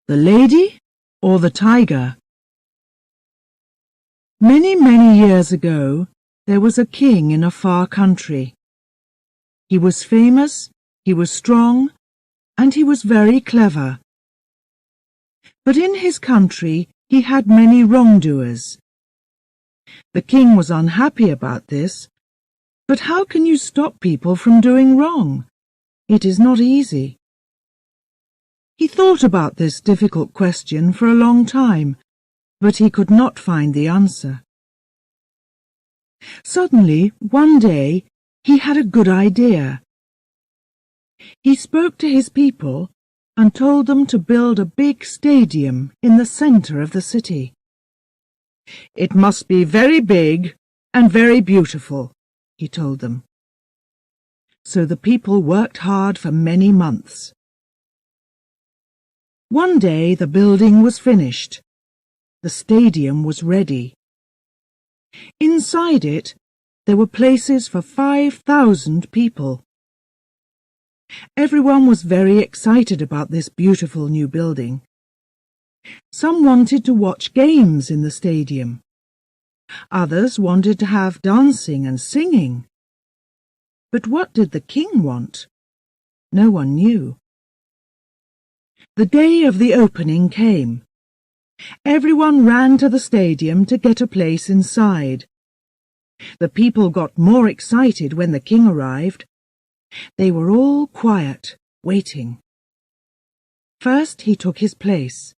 The lady or the tiger? Many, many years ago, there was a king in a far country. He was famous, he was strong, and he was very clever. But in his country he had many wrongdoers. The king was unhappy about this, but how can you stop people from doing wrong? It is not easy. He thought about this difficult question for a long time, but he could not find the answer. Suddenly, one day, he had a good idea. He spoke to his people and told them to build a big stadium in the center of the city. It must be very big and very beautiful, he told them. So the people worked hard for many months. One day the building was finished. The stadium was ready. Inside it, there were places for 5,000 people. Everyone was very excited about this beautiful new building. Some wanted to watch games in the stadium. Others wanted to have dancing and singing. But what did the king want? No one knew. The day of the opening came. Everyone ran to the stadium to get a place inside. The people got more excited when the king arrived. They were all quiet, waiting. First he took his place.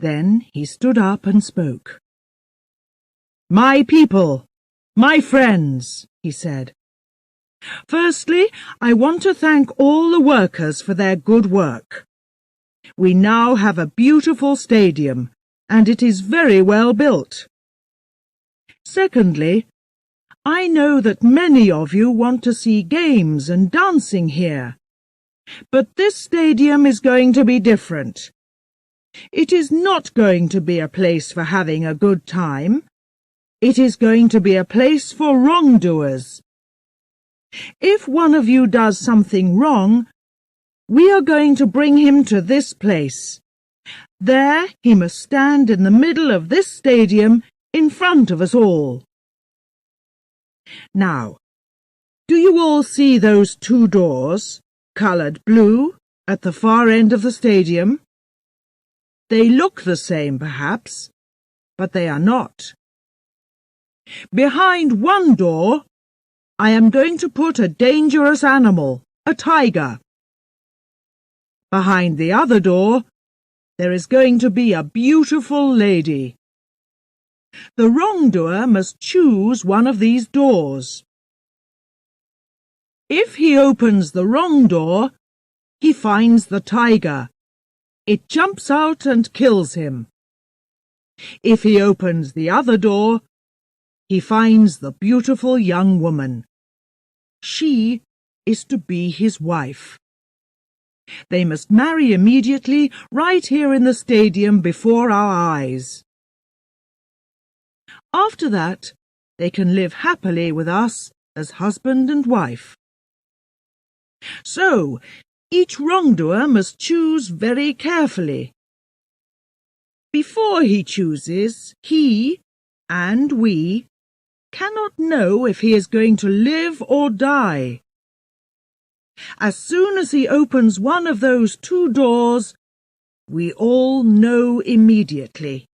Then he stood up and spoke. "My people, my friends," he said. "Firstly, I want to thank all the workers for their good work. We now have a beautiful stadium, and it is very well built. Secondly, I know that many of you want to see games and dancing here, but this stadium is going to be different. It is not going to be a place for having a good time. It is going to be a place for wrongdoers. If one of you does something wrong, we are going to bring him to this place. There he must stand in the middle of this stadium in front of us all. Now, do you all see those two doors, coloured blue, at the far end of the stadium? They look the same, perhaps, but they are not. Behind one door, I am going to put a dangerous animal, a tiger. Behind the other door, there is going to be a beautiful lady. The wrongdoer must choose one of these doors. If he opens the wrong door, he finds the tiger. It jumps out and kills him. If he opens the other door, he finds the beautiful young woman. She is to be his wife. They must marry immediately, right here in the stadium before our eyes. After that, they can live happily with us as husband and wife. So, each wrongdoer must choose very carefully. Before he chooses, he and we cannot know if he is going to live or die. As soon as he opens one of those two doors, we all know immediately.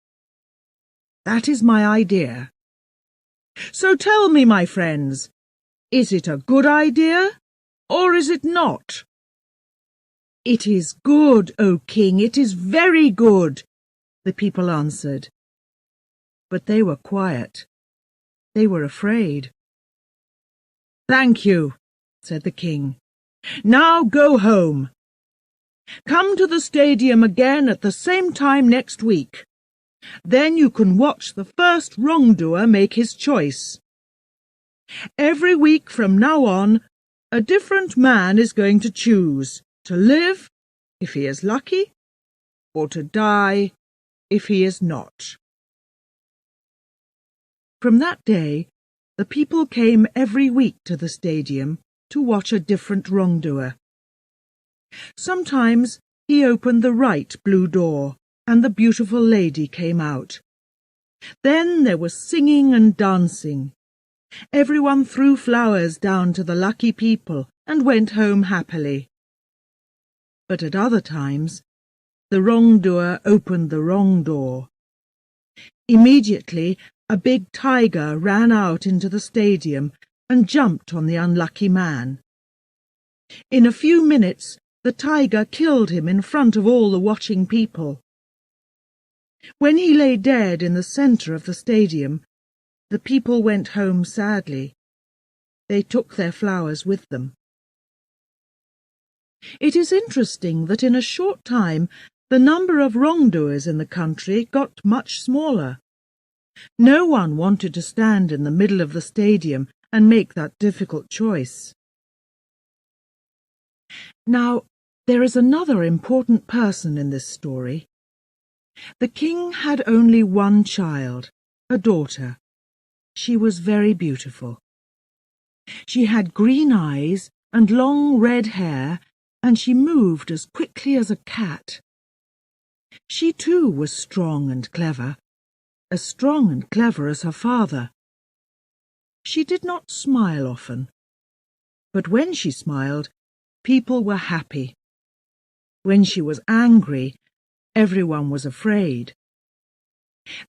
That is my idea. So tell me, my friends, is it a good idea or is it not? It is good, O King, it is very good, the people answered. But they were quiet. They were afraid. Thank you, said the king. Now go home. Come to the stadium again at the same time next week. Then you can watch the first wrongdoer make his choice. Every week from now on, a different man is going to choose to live, if he is lucky, or to die, if he is not. From that day, the people came every week to the stadium to watch a different wrongdoer. Sometimes he opened the right blue door, and the beautiful lady came out. Then there was singing and dancing. Everyone threw flowers down to the lucky people and went home happily. But at other times, the wrongdoer opened the wrong door. Immediately, a big tiger ran out into the stadium and jumped on the unlucky man. In a few minutes, the tiger killed him in front of all the watching people. When he lay dead in the centre of the stadium, the people went home sadly. They took their flowers with them. It is interesting that in a short time the number of wrongdoers in the country got much smaller. No one wanted to stand in the middle of the stadium and make that difficult choice. Now, there is another important person in this story. The king had only one child, a daughter. She was very beautiful. She had green eyes and long red hair, and she moved as quickly as a cat. She too was strong and clever, as strong and clever as her father. She did not smile often, but when she smiled, people were happy. When she was angry, everyone was afraid.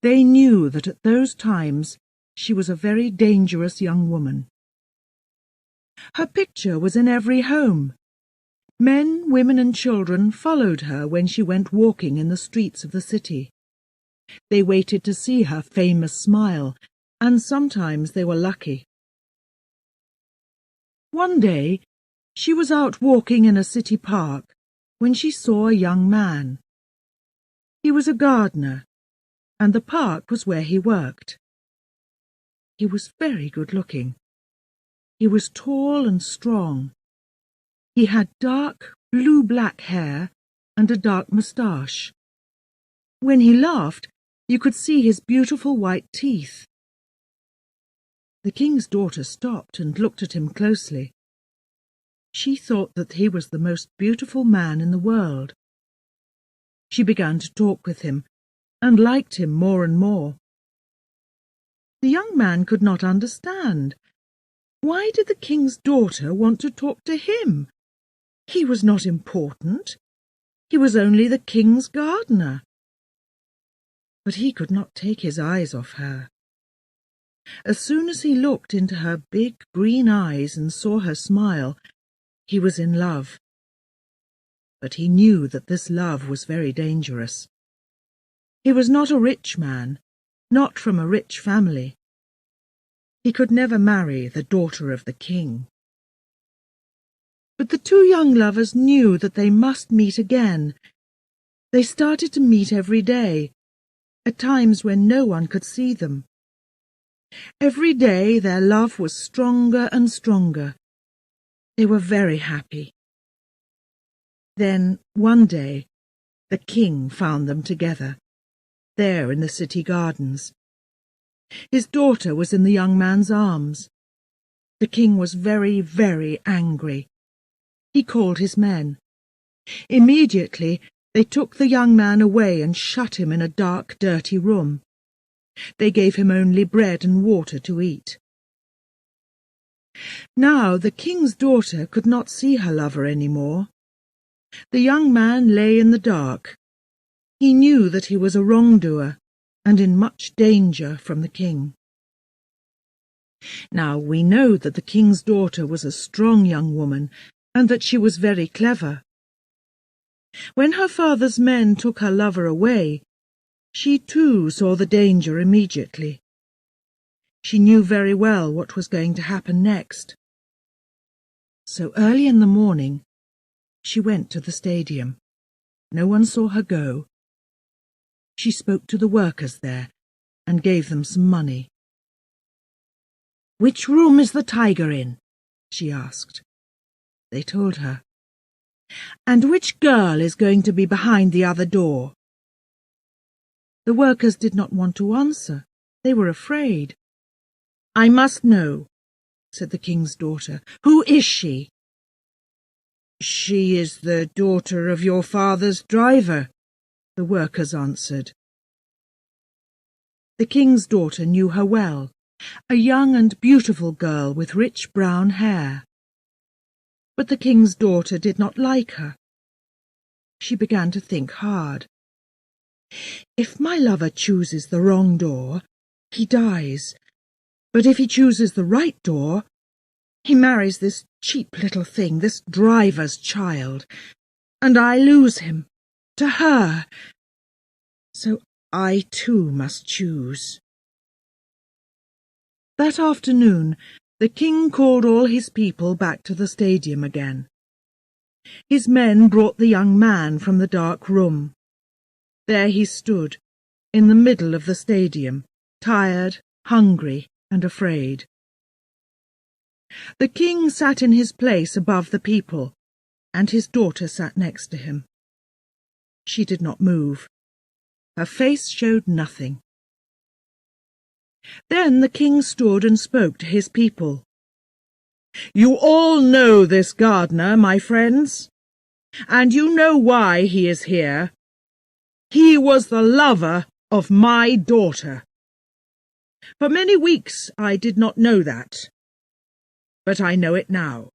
They knew that at those times she was a very dangerous young woman. Her picture was in every home. Men, women and children followed her when she went walking in the streets of the city. They waited to see her famous smile, and sometimes they were lucky. One day, she was out walking in a city park when she saw a young man. He was a gardener, and the park was where he worked. He was very good-looking. He was tall and strong. He had dark blue-black hair and a dark moustache. When he laughed, you could see his beautiful white teeth. The king's daughter stopped and looked at him closely. She thought that he was the most beautiful man in the world. She began to talk with him, and liked him more and more. The young man could not understand. Why did the king's daughter want to talk to him? He was not important. He was only the king's gardener. But he could not take his eyes off her. As soon as he looked into her big green eyes and saw her smile, he was in love. But he knew that this love was very dangerous. He was not a rich man, not from a rich family. He could never marry the daughter of the king. But the two young lovers knew that they must meet again. They started to meet every day, at times when no one could see them. Every day their love was stronger and stronger. They were very happy. Then, one day, the king found them together, there in the city gardens. His daughter was in the young man's arms. The king was very, very angry. He called his men. Immediately they took the young man away and shut him in a dark, dirty room. They gave him only bread and water to eat. Now the king's daughter could not see her lover any more. The young man lay in the dark. He knew that he was a wrongdoer, and in much danger from the king. Now we know that the king's daughter was a strong young woman, and that she was very clever. When her father's men took her lover away, she too saw the danger immediately. She knew very well what was going to happen next. So early in the morning, she went to the stadium. No one saw her go. She spoke to the workers there and gave them some money. "Which room is the tiger in?" she asked. They told her. "And which girl is going to be behind the other door?" The workers did not want to answer. They were afraid. "I must know," said the king's daughter. "Who is she?" She is the daughter of your father's driver, the workers answered. The king's daughter knew her well, a young and beautiful girl with rich brown hair. But the king's daughter did not like her. She began to think hard. If my lover chooses the wrong door, he dies. But if he chooses the right door, he marries this cheap little thing, this driver's child, and I lose him to her. So I too must choose. That afternoon, the king called all his people back to the stadium again. His men brought the young man from the dark room. There he stood, in the middle of the stadium, tired, hungry, and afraid. The king sat in his place above the people, and his daughter sat next to him. She did not move. Her face showed nothing. Then the king stood and spoke to his people. "You all know this gardener, my friends, and you know why he is here. He was the lover of my daughter. For many weeks I did not know that, but I know it now.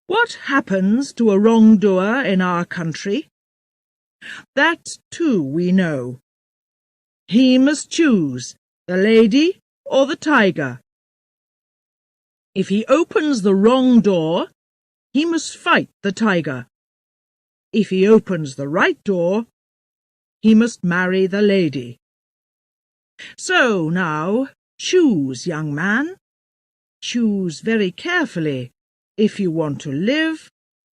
What happens to a wrongdoer in our country? That too we know. He must choose the lady or the tiger. If he opens the wrong door, he must fight the tiger. If he opens the right door, he must marry the lady. So now, choose, young man. Choose very carefully if you want to live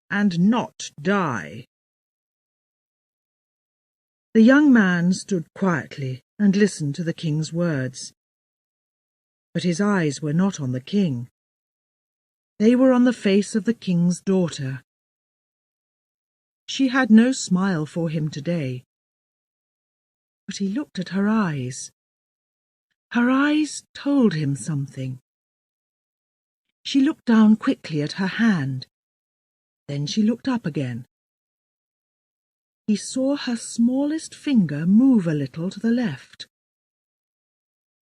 and not die." The young man stood quietly and listened to the king's words. But his eyes were not on the king. They were on the face of the king's daughter. She had no smile for him today. But he looked at her eyes. Her eyes told him something. She looked down quickly at her hand. Then she looked up again. He saw her smallest finger move a little to the left.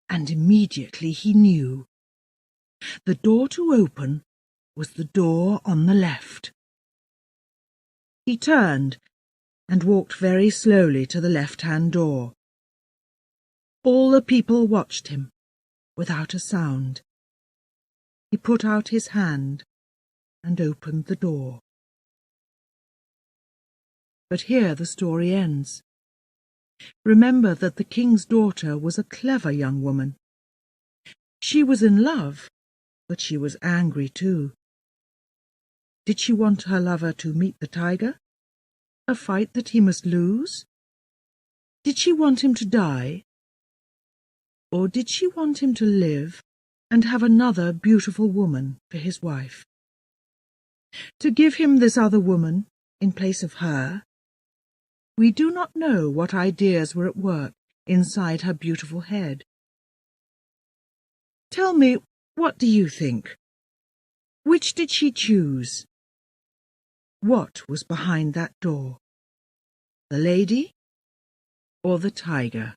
And immediately he knew. The door to open was the door on the left. He turned and walked very slowly to the left-hand door. All the people watched him, without a sound. He put out his hand and opened the door. But here the story ends. Remember that the king's daughter was a clever young woman. She was in love, but she was angry too. Did she want her lover to meet the tiger? A fight that he must lose? Did she want him to die? Or did she want him to live and have another beautiful woman for his wife? To give him this other woman in place of her? We do not know what ideas were at work inside her beautiful head. Tell me, what do you think? Which did she choose? What was behind that door? The lady or the tiger?